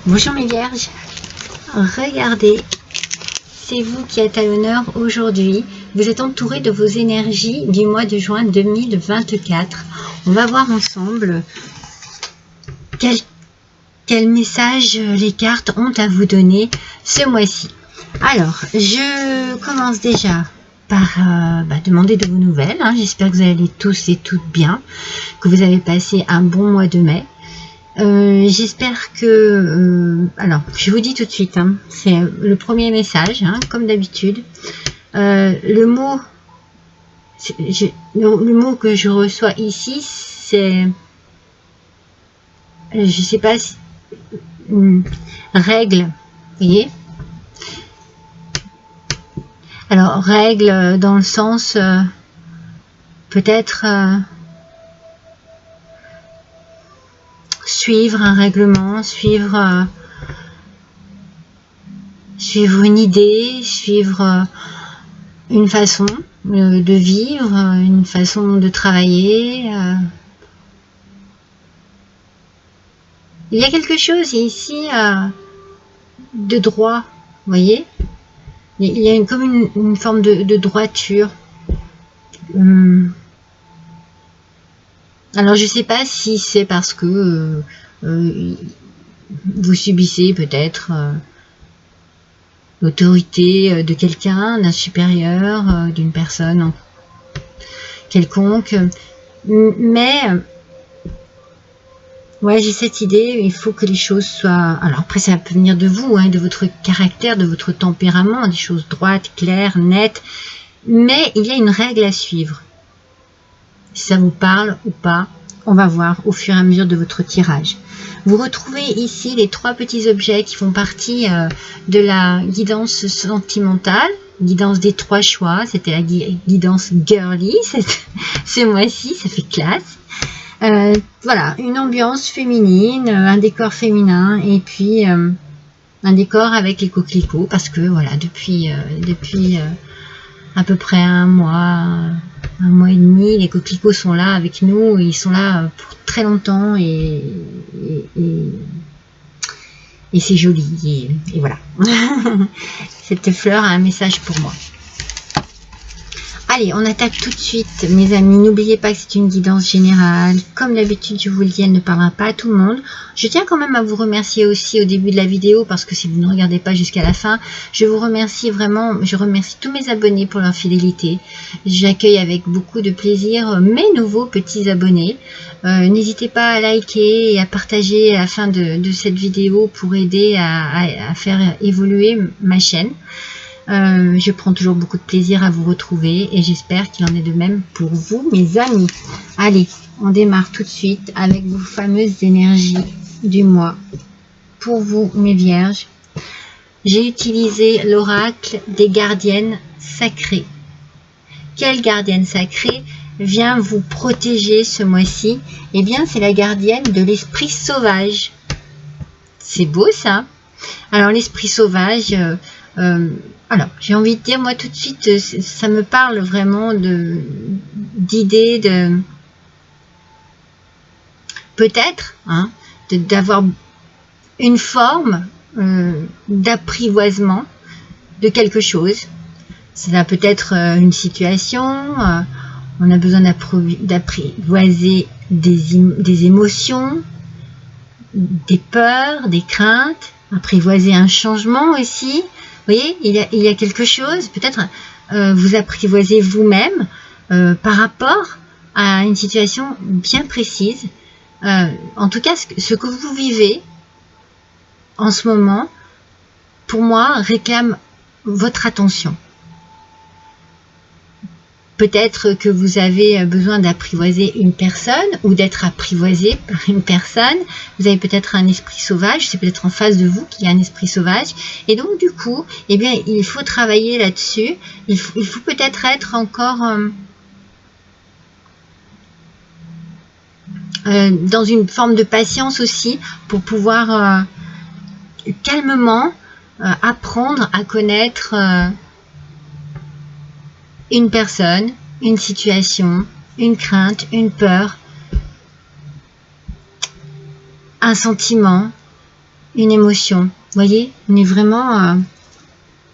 Bonjour mes vierges, regardez, c'est vous qui êtes à l'honneur aujourd'hui. Vous êtes entouré de vos énergies du mois de juin 2024. On va voir ensemble quel message les cartes ont à vous donner ce mois-ci. Alors, je commence déjà par demander de vos nouvelles. J'espère que vous allez tous et toutes bien, que vous avez passé un bon mois de mai. J'espère que... alors, je vous dis tout de suite, c'est le premier message, comme d'habitude. Le mot que je reçois ici, c'est... je sais pas si... règle, vous voyez? Alors, règle dans le sens... peut-être... suivre un règlement, suivre une idée, suivre une façon de vivre, une façon de travailler. Il y a quelque chose ici de droit, vous voyez? Il y a comme une forme de droiture. Alors je ne sais pas si c'est parce que vous subissez peut-être l'autorité de quelqu'un, d'un supérieur, d'une personne quelconque, mais ouais, j'ai cette idée, il faut que les choses soient... Alors après ça peut venir de vous, de votre caractère, de votre tempérament, des choses droites, claires, nettes, mais il y a une règle à suivre. Si ça vous parle ou pas, on va voir au fur et à mesure de votre tirage. Vous retrouvez ici les 3 petits objets qui font partie de la guidance sentimentale, guidance des 3 choix. C'était la guidance girly ce mois-ci, ça fait classe. Voilà, une ambiance féminine, un décor féminin et puis un décor avec les coquelicots parce que voilà, depuis à peu près un mois et demi, les coquelicots sont là avec nous, et ils sont là pour très longtemps et c'est joli et voilà. Cette fleur a un message pour moi. Allez, on attaque tout de suite, mes amis. N'oubliez pas que c'est une guidance générale. Comme d'habitude, je vous le dis, elle ne parlera pas à tout le monde. Je tiens quand même à vous remercier aussi au début de la vidéo, parce que si vous ne regardez pas jusqu'à la fin, je vous remercie vraiment. Je remercie tous mes abonnés pour leur fidélité. J'accueille avec beaucoup de plaisir mes nouveaux petits abonnés. N'hésitez pas à liker et à partager à la fin de cette vidéo pour aider à faire évoluer ma chaîne. Je prends toujours beaucoup de plaisir à vous retrouver et j'espère qu'il en est de même pour vous, mes amis. Allez, on démarre tout de suite avec vos fameuses énergies du mois. Pour vous, mes vierges, j'ai utilisé l'oracle des gardiennes sacrées. Quelle gardienne sacrée vient vous protéger ce mois-ci? Eh bien, c'est la gardienne de l'esprit sauvage. C'est beau, ça. Alors, l'esprit sauvage... alors, j'ai envie de dire, moi tout de suite, ça me parle vraiment d'idées de peut-être d'avoir une forme d'apprivoisement de quelque chose. Ça peut être une situation, on a besoin d'apprivoiser des émotions, des peurs, des craintes, apprivoiser un changement aussi. Vous voyez, il y a quelque chose, peut-être vous apprivoisez vous-même par rapport à une situation bien précise. En tout cas, ce que vous vivez en ce moment, pour moi, réclame votre attention. Peut-être que vous avez besoin d'apprivoiser une personne ou d'être apprivoisé par une personne. Vous avez peut-être un esprit sauvage, c'est peut-être en face de vous qu'il y a un esprit sauvage. Et donc du coup, eh bien, il faut travailler là-dessus. Il faut peut-être être encore dans une forme de patience aussi pour pouvoir calmement apprendre à connaître une personne, une situation, une crainte, une peur, un sentiment, une émotion. Vous voyez, on est vraiment à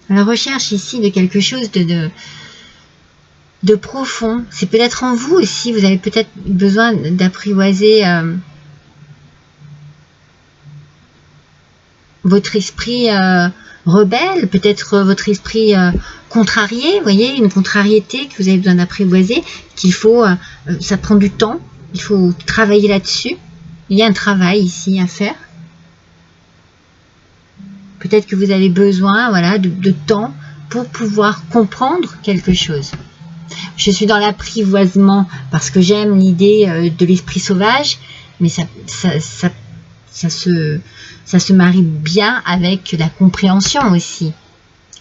la recherche ici de quelque chose de profond. C'est peut-être en vous aussi, vous avez peut-être besoin d'apprivoiser votre esprit rebelle, peut-être votre esprit contrarié, vous voyez, une contrariété que vous avez besoin d'apprivoiser, qu'il faut, ça prend du temps, il faut travailler là-dessus. Il y a un travail ici à faire. Peut-être que vous avez besoin, voilà, de temps pour pouvoir comprendre quelque chose. Je suis dans l'apprivoisement parce que j'aime l'idée de l'esprit sauvage, mais ça se marie bien avec la compréhension aussi,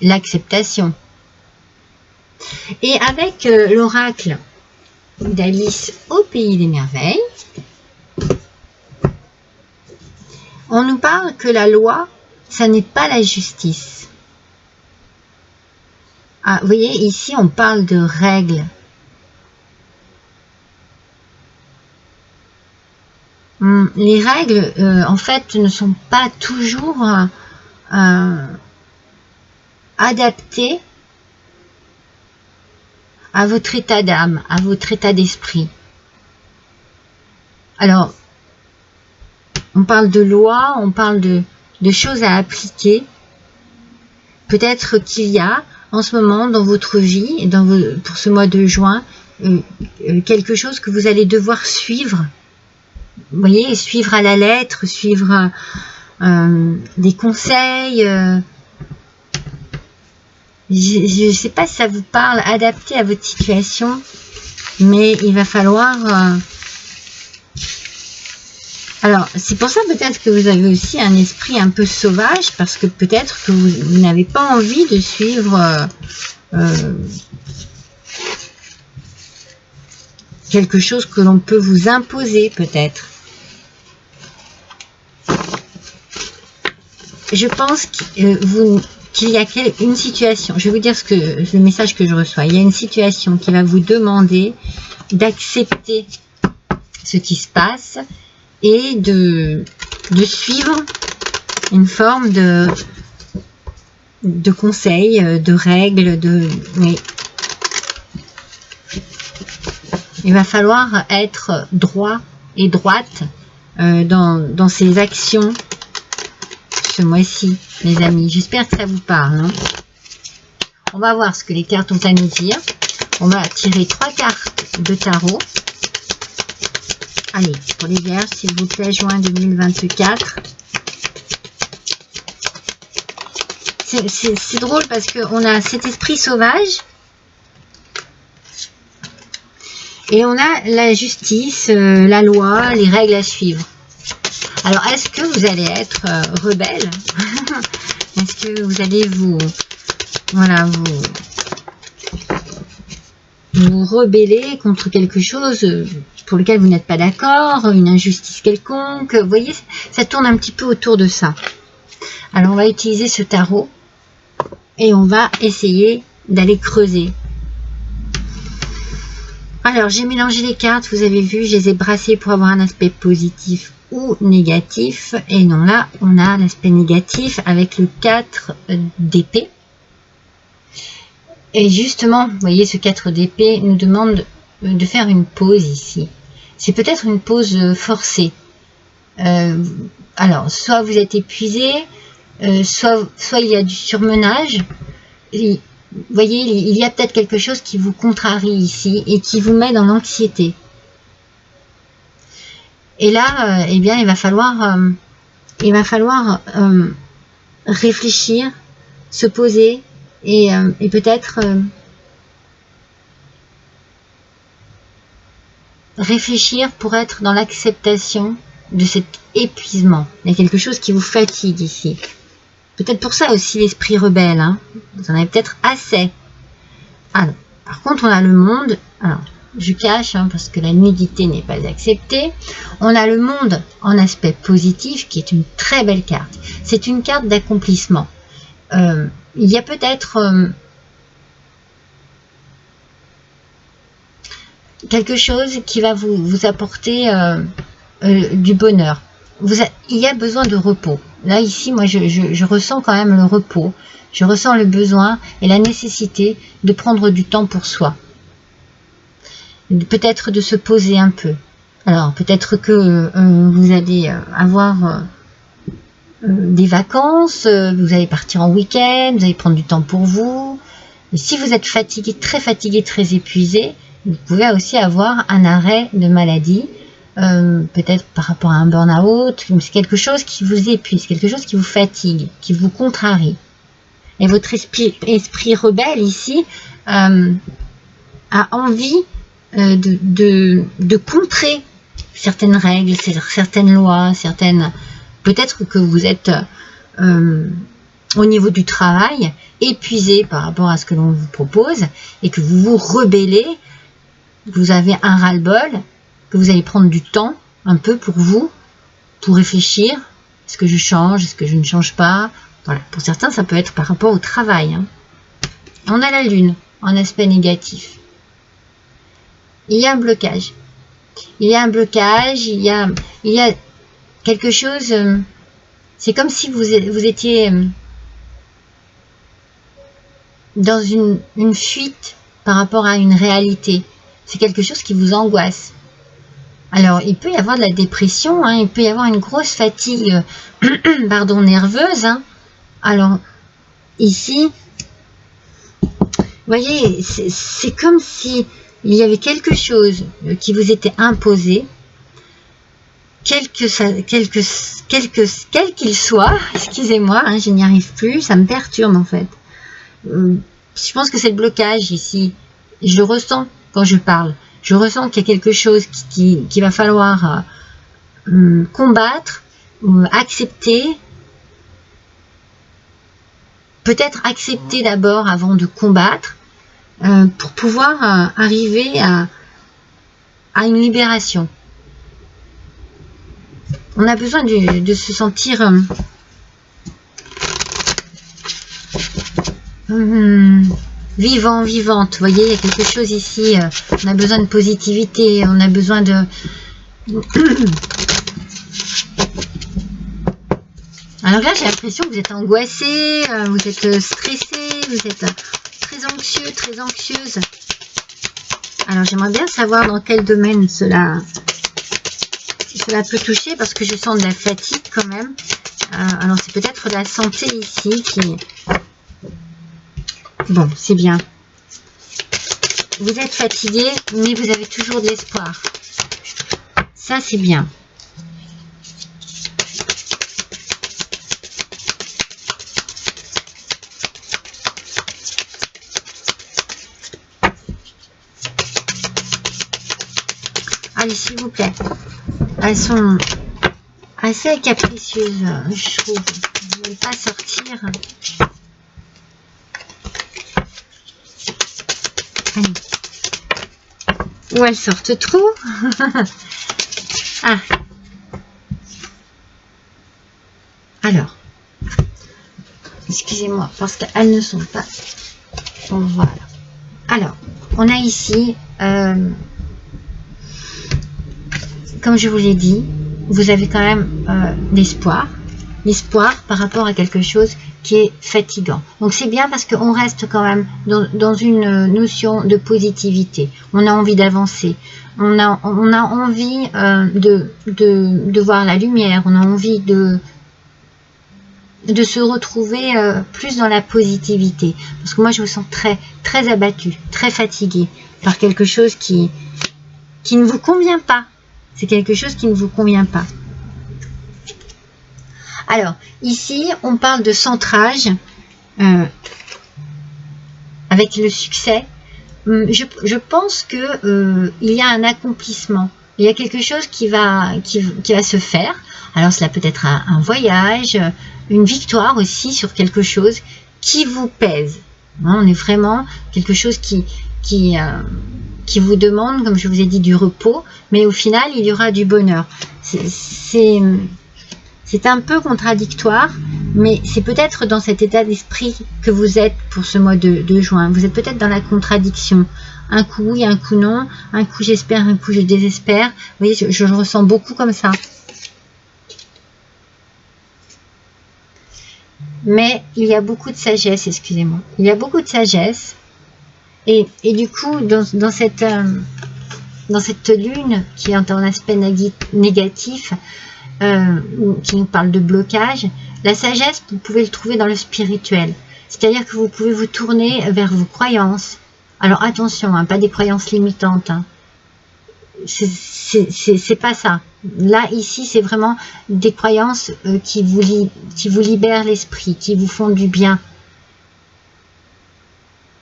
l'acceptation. Et avec l'oracle d'Alice au Pays des Merveilles, on nous parle que la loi, ça n'est pas la justice. Ah, vous voyez, ici, on parle de règles. Les règles, en fait, ne sont pas toujours adaptées à votre état d'âme, à votre état d'esprit. Alors, on parle de loi, on parle de choses à appliquer. Peut-être qu'il y a en ce moment dans votre vie, pour ce mois de juin, quelque chose que vous allez devoir suivre. Vous voyez, suivre à la lettre, suivre des conseils. Je ne sais pas si ça vous parle, adapté à votre situation, mais il va falloir... Alors, c'est pour ça peut-être que vous avez aussi un esprit un peu sauvage, parce que peut-être que vous n'avez pas envie de suivre quelque chose que l'on peut vous imposer, peut-être. Je pense qu'il y a une situation, je vais vous dire le message que je reçois. Il y a une situation qui va vous demander d'accepter ce qui se passe et de suivre une forme de conseils, de règles, oui. Il va falloir être droit et droite dans ses actions ce mois-ci, les amis. J'espère que ça vous parle. Hein. On va voir ce que les cartes ont à nous dire. On va tirer 3 cartes de tarot. Allez, pour les Vierges, s'il vous plaît, juin 2024. C'est drôle parce qu'on a cet esprit sauvage et on a la justice, la loi, les règles à suivre. Alors, est-ce que vous allez être rebelle? Est-ce que vous allez vous rebeller contre quelque chose pour lequel vous n'êtes pas d'accord, une injustice quelconque? Vous voyez, ça tourne un petit peu autour de ça. Alors, on va utiliser ce tarot et on va essayer d'aller creuser. Alors, j'ai mélangé les cartes, vous avez vu, je les ai brassées pour avoir un aspect positif ou négatif. Et non, là, on a l'aspect négatif avec le 4 d'épée. Et justement, vous voyez, ce 4 d'épée nous demande de faire une pause ici. C'est peut-être une pause forcée. Alors, soit vous êtes épuisé, soit il y a du surmenage. Vous voyez, il y a peut-être quelque chose qui vous contrarie ici et qui vous met dans l'anxiété. Et là, eh bien, il va falloir réfléchir, se poser et peut-être réfléchir pour être dans l'acceptation de cet épuisement. Il y a quelque chose qui vous fatigue ici. Peut-être pour ça aussi l'esprit rebelle. Hein. Vous en avez peut-être assez. Alors, par contre, on a le monde. Alors, je cache parce que la nudité n'est pas acceptée. On a le monde en aspect positif qui est une très belle carte. C'est une carte d'accomplissement. Il y a peut-être quelque chose qui va vous apporter du bonheur. Il y a besoin de repos. là, ici, moi, je ressens quand même le repos. Je ressens le besoin et la nécessité de prendre du temps pour soi. Peut-être de se poser un peu. Alors, peut-être que vous allez avoir des vacances, vous allez partir en week-end, vous allez prendre du temps pour vous. Et si vous êtes fatigué, très épuisé, vous pouvez aussi avoir un arrêt de maladie, peut-être par rapport à un burn-out. C'est quelque chose qui vous épuise, quelque chose qui vous fatigue, qui vous contrarie. Et votre esprit rebelle ici a envie de contrer certaines règles, certaines lois, peut-être que vous êtes au niveau du travail épuisé par rapport à ce que l'on vous propose et que vous vous rebellez, vous avez un ras-le-bol, que vous allez prendre du temps un peu pour vous, pour réfléchir. Est-ce que je change? Est-ce que je ne change pas? Voilà. Pour certains, ça peut être par rapport au travail. Hein. On a la lune en aspect négatif. Il y a un blocage. Il y a un blocage, il y a quelque chose, c'est comme si vous étiez dans une fuite par rapport à une réalité. C'est quelque chose qui vous angoisse. Alors, il peut y avoir de la dépression, hein, il peut y avoir une grosse fatigue nerveuse. Hein. Alors, ici, vous voyez, c'est comme si il y avait quelque chose qui vous était imposé, quel qu'il soit, excusez-moi, hein, je n'y arrive plus, ça me perturbe en fait. Je pense que c'est le blocage ici, je le ressens quand je parle, je ressens qu'il y a quelque chose qui va falloir combattre, accepter, peut-être accepter d'abord avant de combattre, pour pouvoir arriver à une libération. On a besoin de se sentir vivant, vivante. Vous voyez, il y a quelque chose ici. On a besoin de positivité. On a besoin de... Alors là, j'ai l'impression que vous êtes angoissé, vous êtes stressé, vous êtes très anxieux, très anxieuse. Alors, j'aimerais bien savoir dans quel domaine cela peut toucher, parce que je sens de la fatigue quand même. Alors, c'est peut-être la santé ici qui... Bon, c'est bien. Vous êtes fatigué, mais vous avez toujours de l'espoir. Ça, c'est bien. Allez, s'il vous plaît. Elles sont assez capricieuses, je trouve. Elles ne veulent pas sortir. Allez. Ou elles sortent trop. Ah. Alors. Excusez-moi, parce qu'elles ne sont pas... Voilà. Alors, on a ici... comme je vous l'ai dit, vous avez quand même l'espoir par rapport à quelque chose qui est fatigant. Donc c'est bien parce qu'on reste quand même dans une notion de positivité. On a envie d'avancer, on a envie de voir la lumière, on a envie de se retrouver plus dans la positivité. Parce que moi je me sens très, très abattue, très fatiguée par quelque chose qui ne vous convient pas. C'est quelque chose qui ne vous convient pas. Alors, ici, on parle de centrage avec le succès. Je pense que il y a un accomplissement. Il y a quelque chose qui va se faire. Alors, cela peut être un voyage, une victoire aussi sur quelque chose qui vous pèse. On est vraiment quelque chose qui vous demande, comme je vous ai dit, du repos, mais au final, il y aura du bonheur. C'est un peu contradictoire, mais c'est peut-être dans cet état d'esprit que vous êtes pour ce mois de juin. Vous êtes peut-être dans la contradiction. Un coup oui, un coup non. Un coup j'espère, un coup je désespère. Vous voyez, je le ressens beaucoup comme ça. mais il y a beaucoup de sagesse, excusez-moi. Il y a beaucoup de sagesse. Et du coup, dans cette lune qui est en aspect négatif, qui nous parle de blocage, la sagesse, vous pouvez le trouver dans le spirituel. C'est-à-dire que vous pouvez vous tourner vers vos croyances. Alors attention, hein, pas des croyances limitantes. Hein. C'est pas ça. Là, ici, c'est vraiment des croyances qui vous libèrent l'esprit, qui vous font du bien.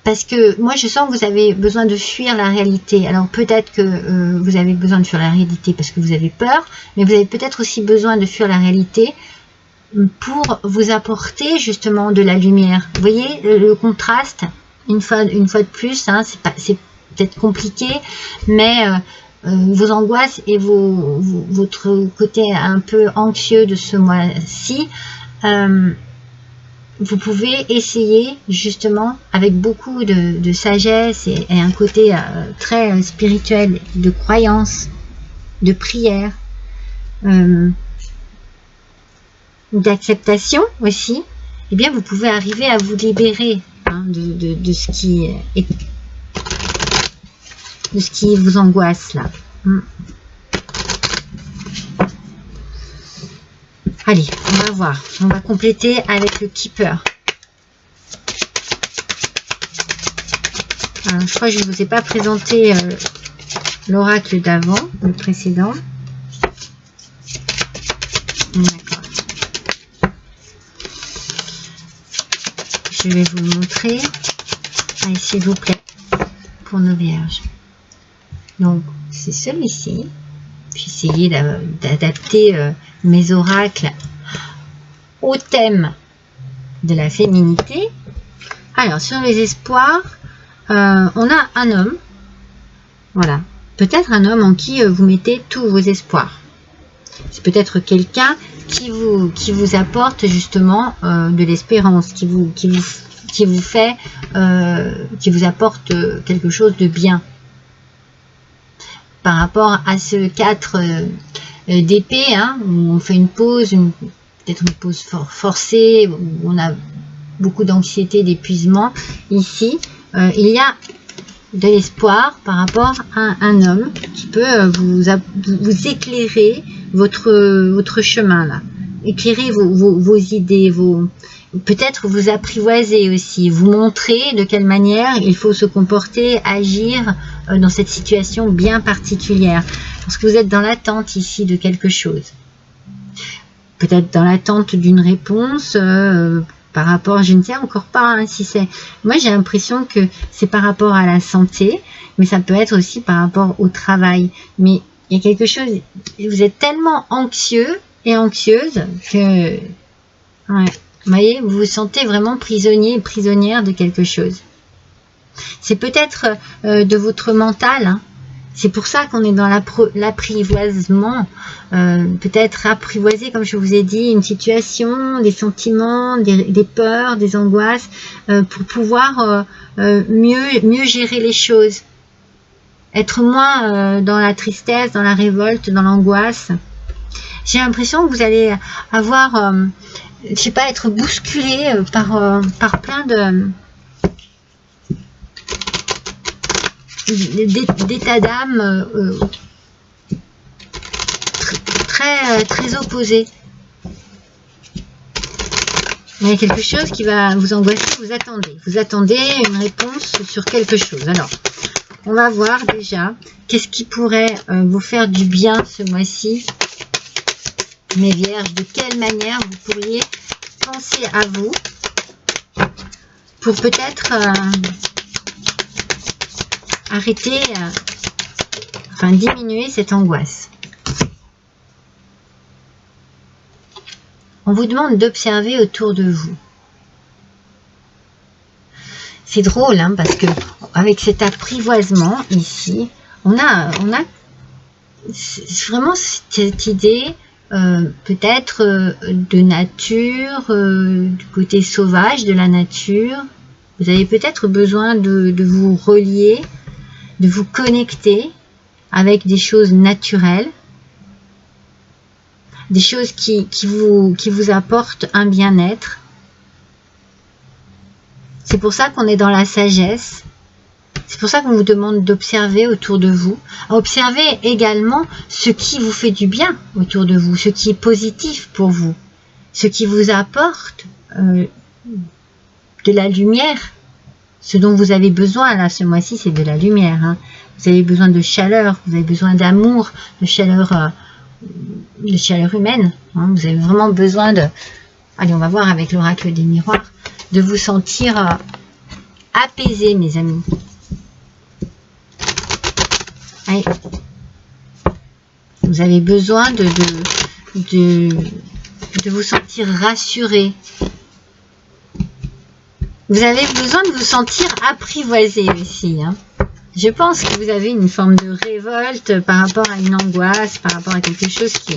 Parce que moi, je sens que vous avez besoin de fuir la réalité. Alors peut-être que vous avez besoin de fuir la réalité parce que vous avez peur, mais vous avez peut-être aussi besoin de fuir la réalité pour vous apporter justement de la lumière. Vous voyez le contraste, une fois de plus, hein, c'est peut-être compliqué, mais vos angoisses et votre côté un peu anxieux de ce mois-ci, vous pouvez essayer justement avec beaucoup de sagesse et un côté très spirituel, de croyance, de prière, d'acceptation aussi, eh bien vous pouvez arriver à vous libérer hein, de ce qui vous angoisse là. Allez, on va voir. On va compléter avec le Keeper. Alors, je crois que je ne vous ai pas présenté l'oracle d'avant, le précédent. D'accord. Je vais vous le montrer. Allez, s'il vous plaît, pour nos vierges. Donc, c'est celui-ci. J'ai essayé d'adapter mes oracles au thème de la féminité. Alors, sur les espoirs, on a un homme. Voilà. Peut-être un homme en qui vous mettez tous vos espoirs. C'est peut-être quelqu'un qui vous apporte justement de l'espérance, qui vous apporte quelque chose de bien. Par rapport à ce 4 d'épée, hein, où on fait une pause, peut-être une pause forcée, où on a beaucoup d'anxiété, d'épuisement. Ici, il y a de l'espoir par rapport à un homme qui peut vous éclairer votre chemin là, éclairer vos idées, peut-être vous apprivoiser aussi, vous montrer de quelle manière il faut se comporter, agir dans cette situation bien particulière. Parce que vous êtes dans l'attente ici de quelque chose. Peut-être dans l'attente d'une réponse par rapport, je ne sais encore pas hein, si c'est... Moi j'ai l'impression que c'est par rapport à la santé, mais ça peut être aussi par rapport au travail. Mais il y a quelque chose, vous êtes tellement anxieux et anxieuse que... Ouais. Vous voyez, vous vous sentez vraiment prisonnier et prisonnière de quelque chose. C'est peut-être de votre mental. Hein. C'est pour ça qu'on est dans l'apprivoisement. Peut-être apprivoiser, comme je vous ai dit, une situation, des sentiments, des peurs, des angoisses, pour pouvoir mieux gérer les choses. Être moins dans la tristesse, dans la révolte, dans l'angoisse. J'ai l'impression que vous allez avoir... je sais pas, être bousculé par plein d'états d'âme très opposés. Il y a quelque chose qui va vous angoisser, vous attendez une réponse sur quelque chose. Alors, on va voir déjà qu'est-ce qui pourrait vous faire du bien ce mois-ci. Mes vierges, de quelle manière vous pourriez penser à vous pour peut-être arrêter, enfin diminuer cette angoisse. On vous demande d'observer autour de vous. C'est drôle hein, parce que avec cet apprivoisement ici, on a vraiment cette idée peut-être de nature, du côté sauvage de la nature. Vous avez peut-être besoin de vous relier, de vous connecter avec des choses naturelles, des choses qui vous apportent un bien-être. C'est pour ça qu'on est dans la sagesse. C'est pour ça qu'on vous demande d'observer autour de vous. Observez également ce qui vous fait du bien autour de vous, ce qui est positif pour vous, ce qui vous apporte de la lumière. Ce dont vous avez besoin là ce mois-ci, c'est de la lumière. Hein. Vous avez besoin de chaleur, vous avez besoin d'amour, de chaleur humaine. Hein. Vous avez vraiment besoin de... Allez, on va voir avec l'oracle des miroirs, de vous sentir apaisé, mes amis. Allez. Vous avez besoin de vous sentir rassuré. Vous avez besoin de vous sentir apprivoisé aussi. Hein. Je pense que vous avez une forme de révolte par rapport à une angoisse, par rapport à quelque chose qui...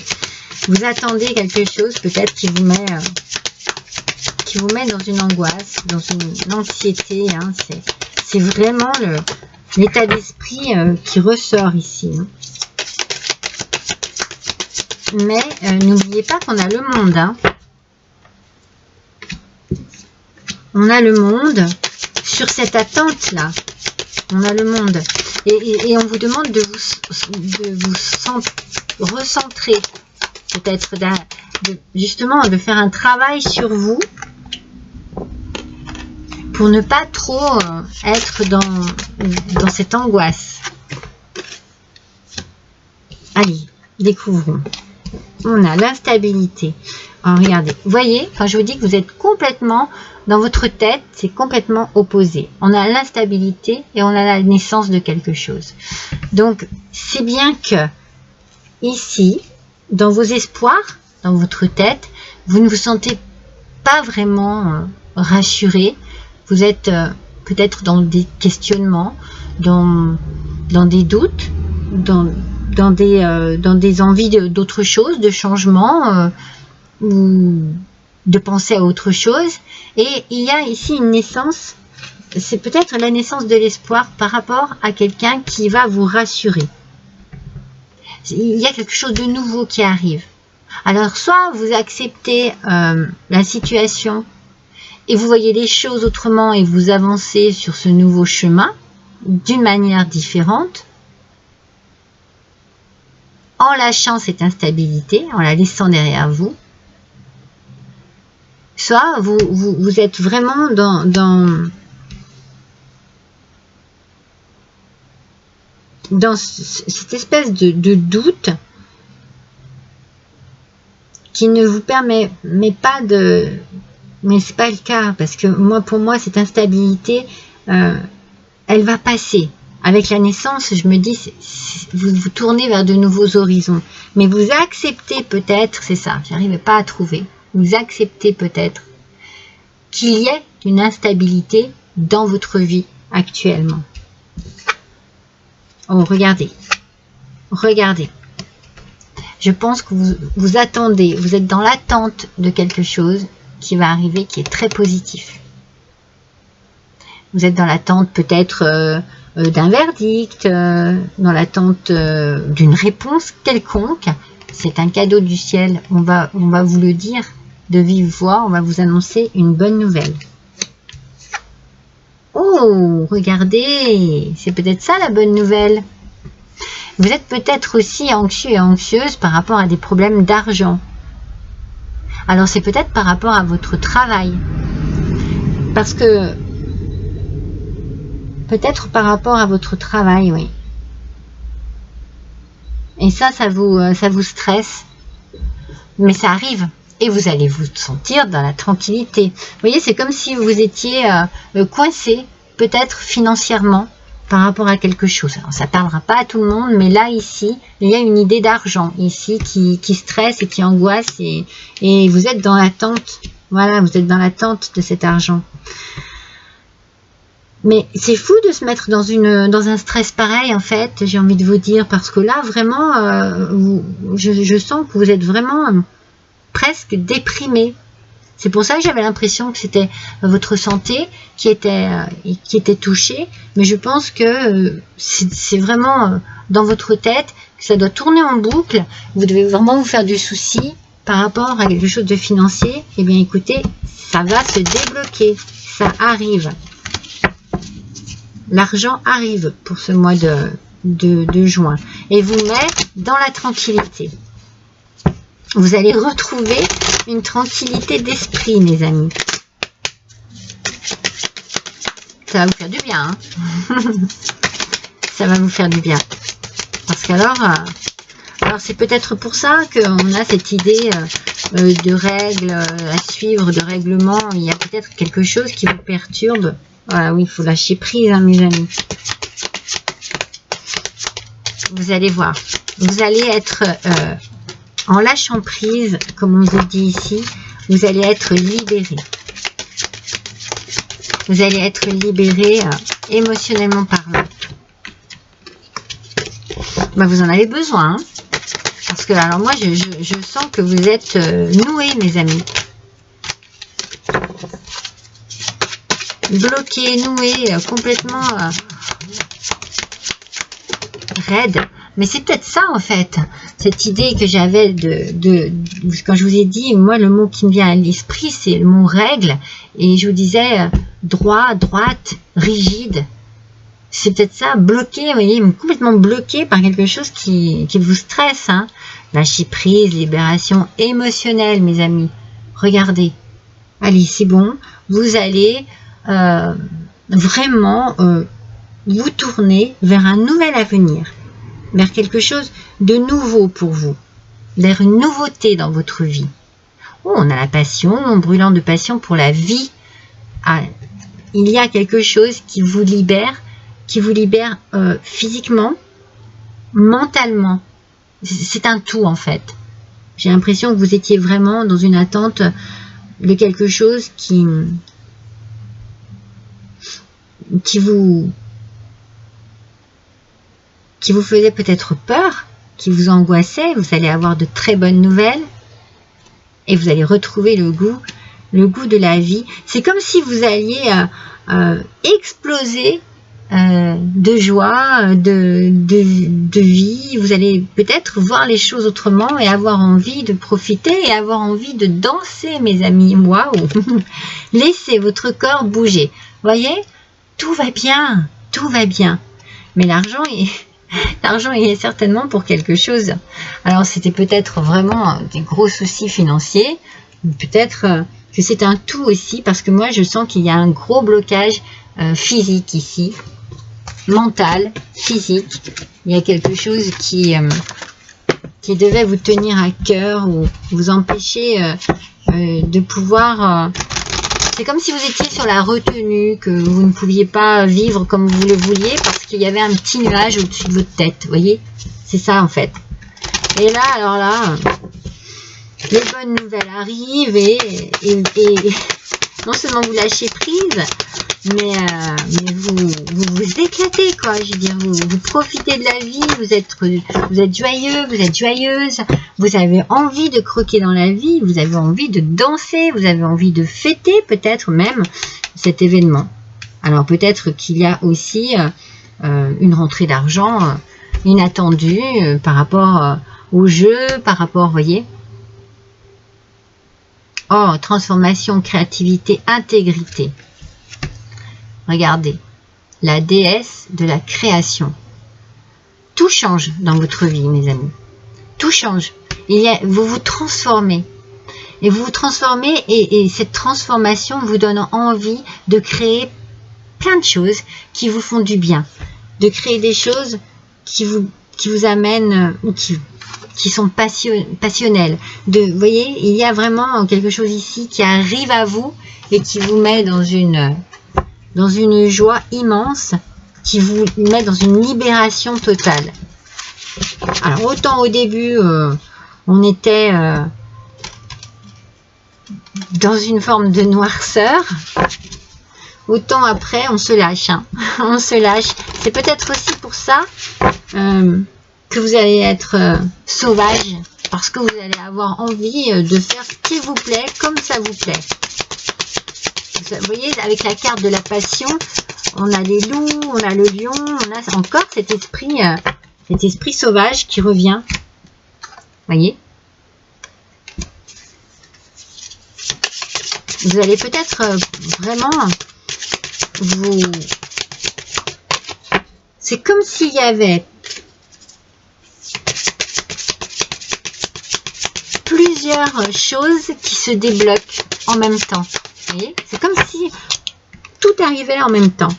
Vous attendez quelque chose peut-être qui vous met dans une angoisse, dans une anxiété. Hein. C'est vraiment l'état d'esprit qui ressort ici. Hein. Mais n'oubliez pas qu'on a le monde. Hein. On a le monde sur cette attente-là. On a le monde. Et on vous demande de vous recentrer. Peut-être justement de faire un travail sur vous pour ne pas trop être dans cette angoisse. Allez, découvrons. On a l'instabilité. Alors, regardez, vous voyez, quand je vous dis que vous êtes complètement dans votre tête, c'est complètement opposé. On a l'instabilité et on a la naissance de quelque chose. Donc, c'est bien que ici, dans vos espoirs, dans votre tête, vous ne vous sentez pas vraiment rassuré. Vous êtes peut-être dans des questionnements, dans des doutes, dans des envies d'autre chose, de changement, ou de penser à autre chose. Et il y a ici une naissance, c'est peut-être la naissance de l'espoir par rapport à quelqu'un qui va vous rassurer. Il y a quelque chose de nouveau qui arrive. Alors, soit vous acceptez la situation et vous voyez les choses autrement et vous avancez sur ce nouveau chemin d'une manière différente, en lâchant cette instabilité, en la laissant derrière vous. Soit vous êtes vraiment dans cette espèce de doute qui ne vous permet pas de... Mais c'est pas le cas, parce que pour moi, cette instabilité, elle va passer. Avec la naissance, je me dis, vous tournez vers de nouveaux horizons. Mais vous acceptez peut-être, c'est ça, j'arrive pas à trouver, vous acceptez peut-être qu'il y ait une instabilité dans votre vie actuellement. Oh, regardez. Regardez. Je pense que vous attendez, vous êtes dans l'attente de quelque chose qui va arriver, qui est très positif. Vous êtes dans l'attente peut-être d'un verdict, dans l'attente d'une réponse quelconque. C'est un cadeau du ciel. On va vous le dire de vive voix. On va vous annoncer une bonne nouvelle. Oh, regardez, c'est peut-être ça la bonne nouvelle. Vous êtes peut-être aussi anxieux et anxieuse par rapport à des problèmes d'argent. Alors c'est peut-être par rapport à votre travail. Parce que peut-être par rapport à votre travail, oui. Et ça vous stresse. Mais ça arrive. Et vous allez vous sentir dans la tranquillité. Vous voyez, c'est comme si vous étiez coincé, peut-être financièrement, par rapport à quelque chose. Alors, ça ne parlera pas à tout le monde, mais là, ici, il y a une idée d'argent, ici, qui stresse et qui angoisse, et vous êtes dans l'attente. Voilà, vous êtes dans l'attente de cet argent. Mais c'est fou de se mettre dans un stress pareil, en fait, j'ai envie de vous dire, parce que là, vraiment, je sens que vous êtes vraiment presque déprimé. C'est pour ça que j'avais l'impression que c'était votre santé qui était touchée, mais je pense que c'est vraiment dans votre tête que ça doit tourner en boucle. Vous devez vraiment vous faire du souci par rapport à quelque chose de financier. Eh bien, écoutez, ça va se débloquer. ça arrive. L'argent arrive pour ce mois de juin et vous met dans la tranquillité. Vous allez retrouver une tranquillité d'esprit, mes amis. Ça va vous faire du bien. Hein. Ça va vous faire du bien. Parce qu'alors, c'est peut-être pour ça qu'on a cette idée de règles à suivre, de règlements. Il y a peut-être quelque chose qui vous perturbe. Voilà, oui, il faut lâcher prise, hein, mes amis. Vous allez voir. Vous allez être en lâchant prise, comme on vous dit ici, vous allez être libéré. Vous allez être libéré émotionnellement parlant. Ben, vous en avez besoin. Hein, parce que, alors moi, je sens que vous êtes noués, mes amis. Bloqué, noué, complètement raide. Mais c'est peut-être ça, en fait, cette idée que j'avais quand je vous ai dit, moi, le mot qui me vient à l'esprit, c'est le mot règle. Et je vous disais droit, droite, rigide. C'est peut-être ça, bloqué, vous voyez, complètement bloqué par quelque chose qui vous stresse. Hein. Lâcher prise, libération émotionnelle, mes amis. Regardez. Allez, c'est bon. Vous allez vraiment vous tourner vers un nouvel avenir. Vers quelque chose de nouveau pour vous. Vers une nouveauté dans votre vie. Oh, on a la passion, brûlant de passion pour la vie. Ah, il y a quelque chose qui vous libère physiquement, mentalement. C'est un tout en fait. J'ai l'impression que vous étiez vraiment dans une attente de quelque chose qui vous faisait peut-être peur, qui vous angoissait. Vous allez avoir de très bonnes nouvelles et vous allez retrouver le goût de la vie. C'est comme si vous alliez exploser de joie, de vie. Vous allez peut-être voir les choses autrement et avoir envie de profiter et avoir envie de danser, mes amis. Waouh! Laissez votre corps bouger. Voyez, tout va bien, tout va bien. Mais l'argent est certainement pour quelque chose. Alors c'était peut-être vraiment des gros soucis financiers, peut-être que c'est un tout aussi, parce que moi je sens qu'il y a un gros blocage physique ici, mental, physique. Il y a quelque chose qui devait vous tenir à cœur ou vous empêcher de pouvoir... c'est comme si vous étiez sur la retenue, que vous ne pouviez pas vivre comme vous le vouliez parce qu'il y avait un petit nuage au-dessus de votre tête. Vous voyez? C'est ça en fait. Et là, alors là, les bonnes nouvelles arrivent et non seulement vous lâchez prise, mais vous éclatez, quoi. Je veux dire, vous profitez de la vie, vous êtes joyeux, vous êtes joyeuse, vous avez envie de croquer dans la vie, vous avez envie de danser, vous avez envie de fêter peut-être même cet événement. Alors peut-être qu'il y a aussi une rentrée d'argent inattendue par rapport au jeu, par rapport, vous voyez. Oh, transformation, créativité, intégrité. Regardez, la déesse de la création. Tout change dans votre vie, mes amis. Tout change. Vous vous transformez. Et vous vous transformez et cette transformation vous donne envie de créer plein de choses qui vous font du bien. De créer des choses qui vous amènent ou qui sont passionnelles. Vous voyez, il y a vraiment quelque chose ici qui arrive à vous et qui vous met dans une joie immense, qui vous met dans une libération totale. Alors autant au début on était dans une forme de noirceur, autant après on se lâche, hein. On se lâche. C'est peut-être aussi pour ça que vous allez être sauvage, parce que vous allez avoir envie de faire ce qui vous plaît, comme ça vous plaît. Vous voyez, avec la carte de la passion, on a les loups, on a le lion, on a encore cet esprit sauvage qui revient. Vous voyez? vous allez peut-être vraiment vous... C'est comme s'il y avait plusieurs choses qui se débloquent en même temps. Vous voyez? C'est comme si tout arrivait en même temps.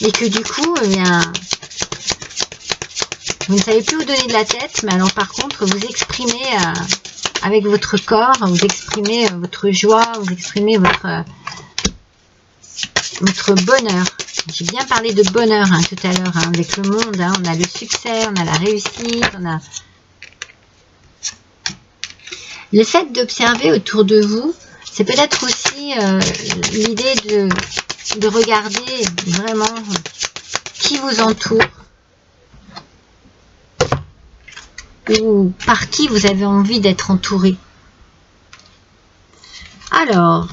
Et que du coup, eh bien, vous ne savez plus où donner de la tête, mais alors par contre, vous exprimez avec votre corps, vous exprimez votre joie, vous exprimez votre bonheur. J'ai bien parlé de bonheur tout à l'heure avec le monde. On a le succès, on a la réussite, on a... Le fait d'observer autour de vous, c'est peut-être aussi l'idée de regarder vraiment qui vous entoure ou par qui vous avez envie d'être entouré. Alors,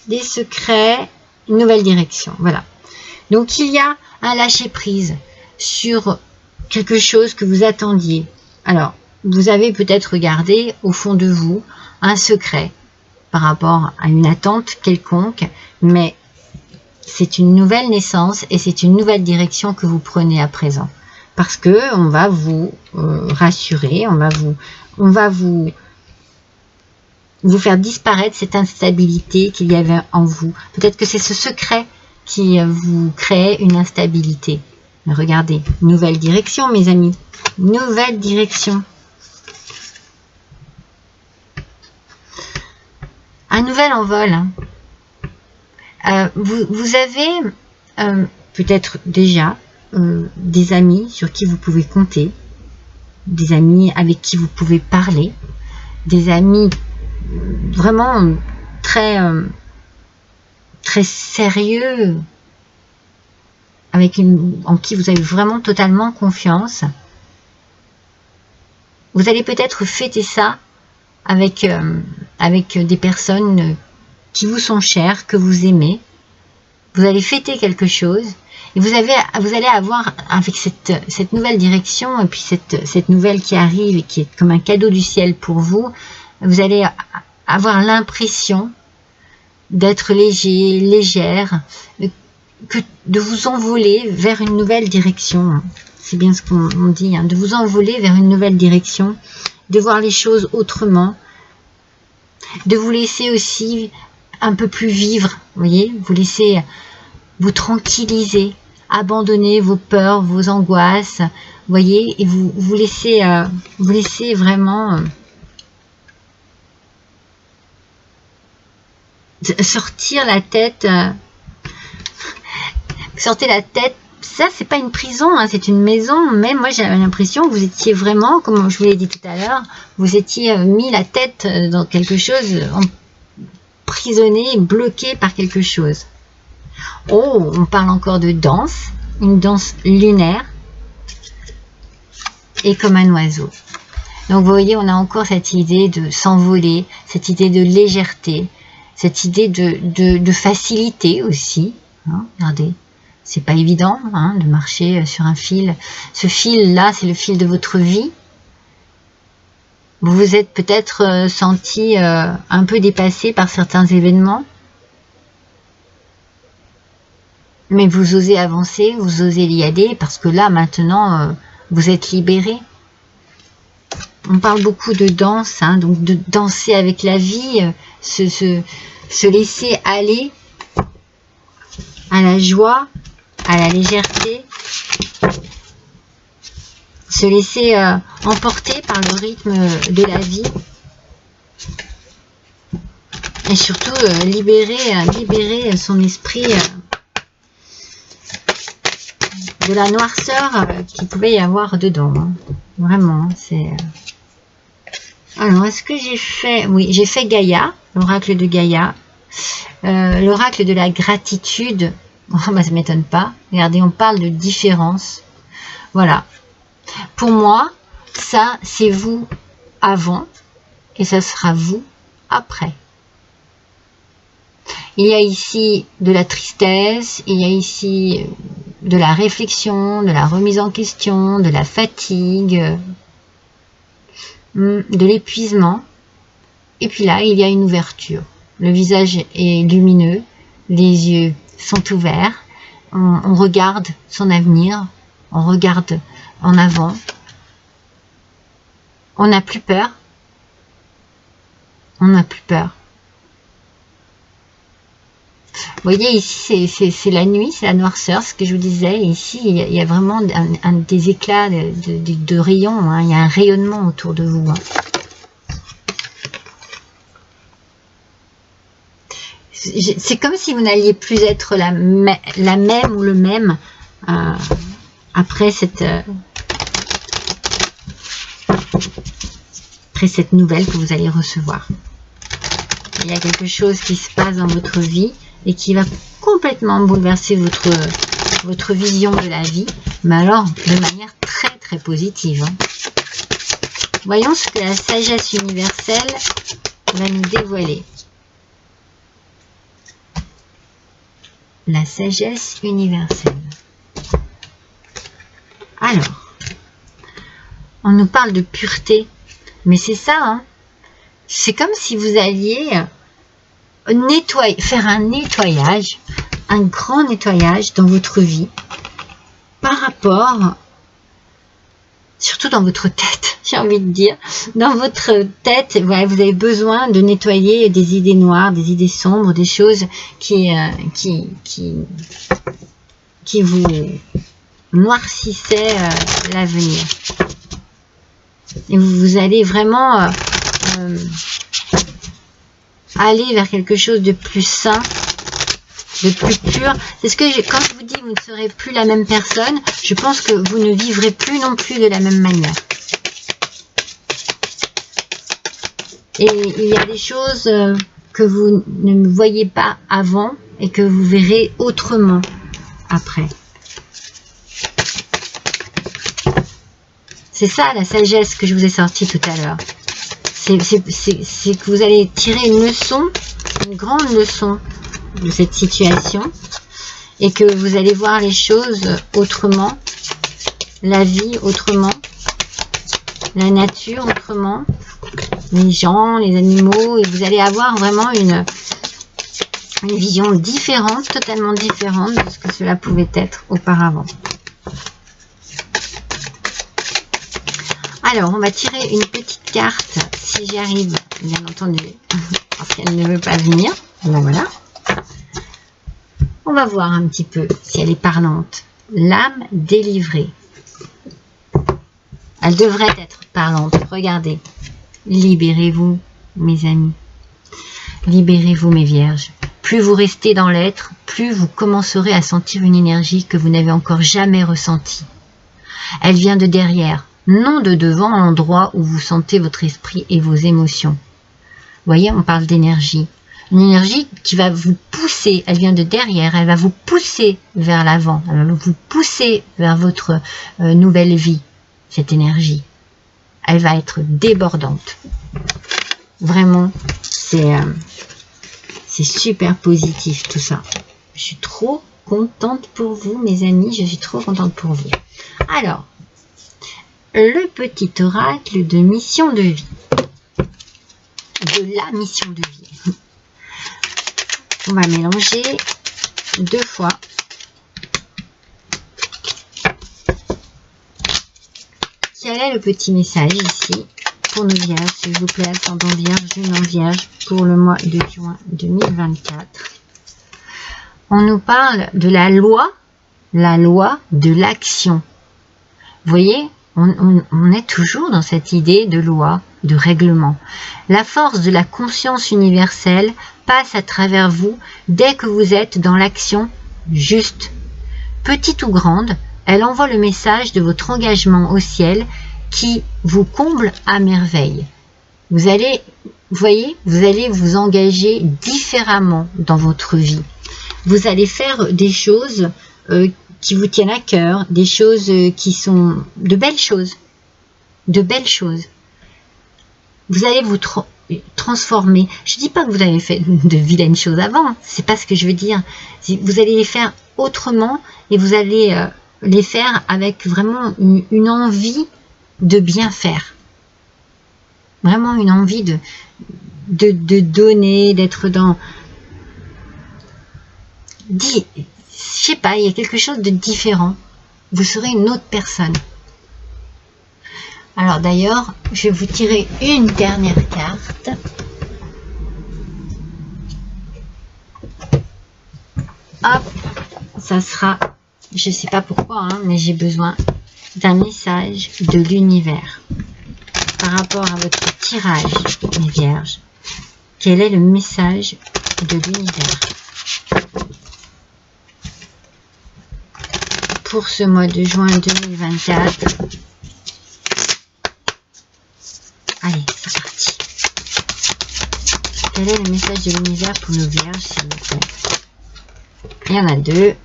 des secrets, une nouvelle direction, voilà. Donc, il y a un lâcher-prise sur quelque chose que vous attendiez. Alors, vous avez peut-être regardé au fond de vous un secret par rapport à une attente quelconque, mais c'est une nouvelle naissance et c'est une nouvelle direction que vous prenez à présent. Parce que on va vous rassurer, on va vous faire disparaître cette instabilité qu'il y avait en vous. Peut-être que c'est ce secret qui vous crée une instabilité. Mais regardez, nouvelle direction, mes amis. Nouvelle direction. Un nouvel envol. Vous avez peut-être déjà des amis sur qui vous pouvez compter, des amis avec qui vous pouvez parler, des amis vraiment très sérieux, en qui vous avez vraiment totalement confiance. Vous allez peut-être fêter ça avec des personnes qui vous sont chères, que vous aimez. Vous allez fêter quelque chose et vous allez avoir, avec cette nouvelle direction et puis cette nouvelle qui arrive et qui est comme un cadeau du ciel pour vous, vous allez avoir l'impression d'être léger, légère, de vous envoler vers une nouvelle direction. C'est bien ce qu'on dit, de vous envoler vers une nouvelle direction, de voir les choses autrement, de vous laisser aussi un peu plus vivre, vous voyez, vous laisser vous tranquilliser, abandonner vos peurs, vos angoisses, vous voyez, et vous laissez vraiment sortir la tête, sortez la tête. Ça, c'est pas une prison, c'est une maison, mais moi j'avais l'impression que vous étiez vraiment, comme je vous l'ai dit tout à l'heure, vous étiez mis la tête dans quelque chose, emprisonné, bloqué par quelque chose. Oh, on parle encore de danse, une danse lunaire, et comme un oiseau. Donc vous voyez, on a encore cette idée de s'envoler, cette idée de légèreté, cette idée de facilité aussi. Regardez, c'est pas évident de marcher sur un fil. Ce fil-là, c'est le fil de votre vie. Vous vous êtes peut-être senti un peu dépassé par certains événements. Mais vous osez avancer, vous osez y aller, parce que là, maintenant, vous êtes libéré. On parle beaucoup de danse, donc de danser avec la vie, se laisser aller à la joie, à la légèreté, se laisser emporter par le rythme de la vie. Et surtout, libérer son esprit de la noirceur qu'il pouvait y avoir dedans. Vraiment, c'est... Alors, est-ce que j'ai fait... Oui, j'ai fait Gaïa, l'oracle de Gaïa. L'oracle de la gratitude. Oh, bah, ça ne m'étonne pas. Regardez, on parle de différence. Voilà. Pour moi, ça, c'est vous avant et ça sera vous après. Il y a ici de la tristesse, il y a ici de la réflexion, de la remise en question, de la fatigue, de l'épuisement. Et puis là, il y a une ouverture. le visage est lumineux, les yeux sont ouverts, on regarde son avenir, on regarde en avant, on n'a plus peur, on n'a plus peur. Vous voyez ici c'est la nuit, c'est la noirceur, ce que je vous disais. Et ici il y a vraiment des éclats de rayons, hein. Il y a un rayonnement autour de vous, hein. C'est comme si vous n'alliez plus être la même ou le même après cette nouvelle que vous allez recevoir. Il y a quelque chose qui se passe dans votre vie et qui va complètement bouleverser votre vision de la vie, mais alors de manière très très positive, hein. Voyons ce que la sagesse universelle va nous dévoiler. La sagesse universelle. Alors, on nous parle de pureté, mais c'est ça, hein. C'est comme si vous alliez faire un nettoyage, un grand nettoyage dans votre vie, par rapport, surtout dans votre tête, j'ai envie de dire, dans votre tête, ouais, vous avez besoin de nettoyer des idées noires, des idées sombres, des choses qui vous noircissaient l'avenir. Et vous allez vraiment aller vers quelque chose de plus sain, de plus pur. C'est ce que quand je vous dis vous ne serez plus la même personne, je pense que vous ne vivrez plus non plus de la même manière. Et il y a des choses que vous ne voyez pas avant et que vous verrez autrement après. C'est ça la sagesse que je vous ai sortie tout à l'heure. C'est que vous allez tirer une leçon, une grande leçon de cette situation, et que vous allez voir les choses autrement, la vie autrement, la nature autrement, les gens, les animaux, et vous allez avoir vraiment une vision différente, totalement différente de ce que cela pouvait être auparavant. Alors, on va tirer une petite carte, si j'y arrive, bien entendu, parce qu'elle ne veut pas venir. Bon, voilà. On va voir un petit peu si elle est parlante. L'âme délivrée. Elle devrait être parlante. Regardez. Libérez-vous, mes amis. Libérez-vous, mes vierges. Plus vous restez dans l'être, plus vous commencerez à sentir une énergie que vous n'avez encore jamais ressentie. Elle vient de derrière, non de devant, à l'endroit où vous sentez votre esprit et vos émotions. Vous voyez, on parle d'énergie. Une énergie qui va vous pousser, elle vient de derrière, elle va vous pousser vers l'avant, elle va vous pousser vers votre nouvelle vie, cette énergie. Elle va être débordante. Vraiment, c'est super positif tout ça. Je suis trop contente pour vous, mes amis, je suis trop contente pour vous. Alors, le petit oracle de mission de vie. De la mission de vie. On va mélanger 2 fois. Quel est le petit message ici pour nos vierges, s'il vous plaît, ascendant vierge, lune en vierge, pour le mois de juin 2024. On nous parle de la loi de l'action. Vous voyez, on est toujours dans cette idée de loi, de règlement. La force de la conscience universelle passe à travers vous dès que vous êtes dans l'action juste. Petite ou grande, elle envoie le message de votre engagement au ciel qui vous comble à merveille. Vous allez, vous voyez, vous allez vous engager différemment dans votre vie. Vous allez faire des choses qui vous tiennent à cœur, des choses qui sont de belles choses. De belles choses. Vous allez vous transformer. Je ne dis pas que vous avez fait de vilaines choses avant, c'est pas ce que je veux dire. Vous allez les faire autrement et vous allez les faire avec vraiment une envie de bien faire. Vraiment une envie de donner, d'être dans... Je sais pas, il y a quelque chose de différent. Vous serez une autre personne. Alors d'ailleurs, je vais vous tirer une dernière carte. Hop, ça sera, je sais pas pourquoi, hein, mais j'ai besoin d'un message de l'univers. Par rapport à votre tirage, mes vierges, quel est le message de l'univers pour ce mois de juin 2024? Allez, c'est parti. Quel est le message de l'univers pour nos vierges, s'il vous plaît? Il y en a deux.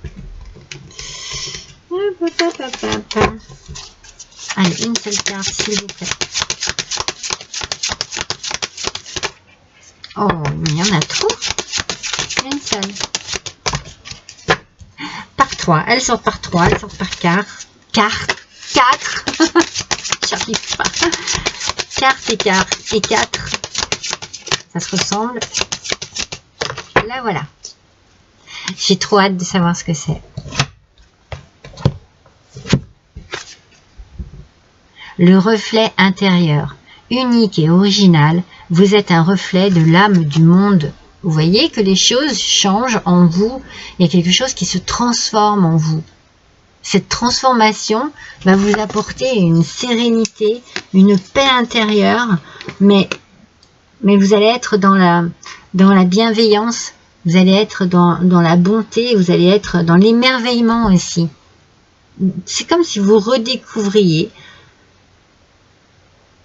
Allez, une seule carte, s'il vous plaît. Oh, il y en a trop. Une seule. Par 3. Elles sortent par 3. Elles sortent par 4. 4. J'arrive pas. Carte et 4. Et 4. Ça se ressemble. Là, voilà. J'ai trop hâte de savoir ce que c'est. Le reflet intérieur. Unique et original, vous êtes un reflet de l'âme du monde. Vous voyez que les choses changent en vous. Il y a quelque chose qui se transforme en vous. Cette transformation va vous apporter une sérénité, une paix intérieure, mais vous allez être dans la bienveillance, vous allez être dans la bonté, vous allez être dans l'émerveillement aussi. C'est comme si vous redécouvriez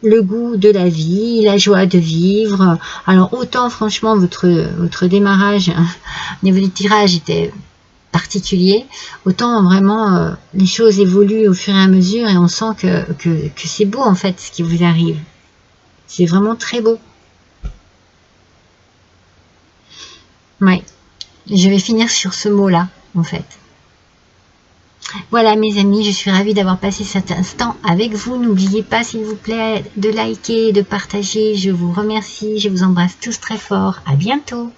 le goût de la vie, la joie de vivre. Alors autant franchement votre démarrage au niveau du tirage était particulier, autant vraiment les choses évoluent au fur et à mesure et on sent que c'est beau en fait ce qui vous arrive. C'est vraiment très beau. Ouais, je vais finir sur ce mot-là en fait. Voilà mes amis, je suis ravie d'avoir passé cet instant avec vous. N'oubliez pas s'il vous plaît de liker, de partager. Je vous remercie, je vous embrasse tous très fort. À bientôt.